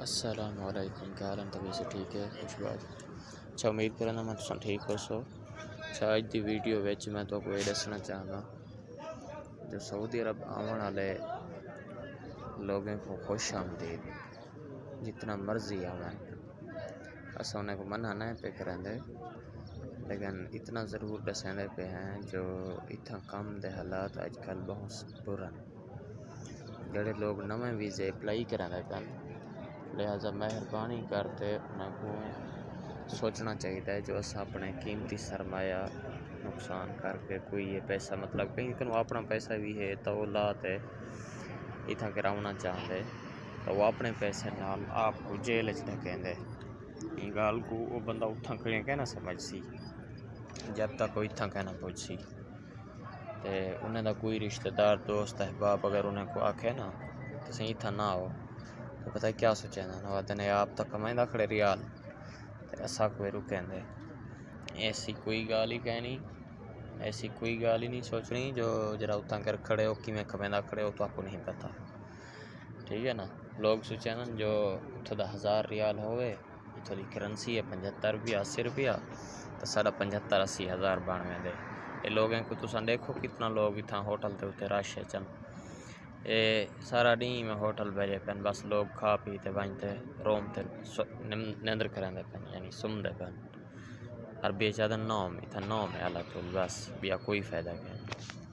السلام علیکم، کیا حال ہے؟ طبیعت سے ٹھیک ہے؟ خوش بات اچھا امید کرنا میں تساں ٹھیک ہو سو اچھا اج دی ویڈیو وچ میں تو کوئی دسنا چاہنا جو سعودی عرب آون والے لوگوں کو خوش آمدید، جتنا مرضی آویں اساں انہیں کو منع نہیں پہ کرندے، لیکن اتنا ضرور دسندے پہ ہیں جو اتنا کم دے حالات اج کل بہت برے ہیں۔ جڑے لوگ نویں ویزے اپلائی کرندے پن، لہذا مہربانی کرتے انہاں کو سوچنا چاہیے جو اساں اپنے قیمتی سرمایہ نقصان کر کے کوئی یہ پیسہ مطلب کہیں کہ اپنا پیسہ بھی ہے تو وہ لاتے اتنا کراونا چاہتے تو وہ اپنے پیسے نال آپ کو جیل چ ڈھکیندے۔ یہ گال کو وہ بندہ اتھاں کھڑے کہ نہ سمجھ سی جب تک وہ اتھاں کہ نہ پہنچ سی تے انہیں دا کوئی رشتہ دار دوست احباب اگر انہیں کو آکھے نا تو سہی اتھاں نہ ہو تو پتہ کیا سوچے نا وہ دنے آپ تک کمائیں کھڑے ریال تے اسا کوئی رکیں دے۔ ایسی کوئی گال ہی کہنی، ایسی کوئی گال ہی نہیں سوچنی جو جرا اتھاں کر کھڑے ہو کیویں کمائیں کھڑے ہو تو آپ کو نہیں پتہ، ٹھیک ہے نا۔ لوگ سوچے نا جو اتھوں دا 1000 ریال ہوئے اتھوں دی کرنسی ہے 75 روپیہ 80 روپیہ تو سارا 75 80 ہزار بنویں دے۔ یہ لوگوں کو تساں دیکھو کتنا لوگ اتھاں ہوٹل تے اتے رش ہے چن، اے سارا دن میں ہوٹل بھرے پن، بس لوگ کھا پی تے وہیں تے روم تے نیندر کرندے پن یعنی سمدے پن، اور بیچارہ نوم اتھا نوم ہے اللہ تو بس بیا کوئی فائدہ نہیں۔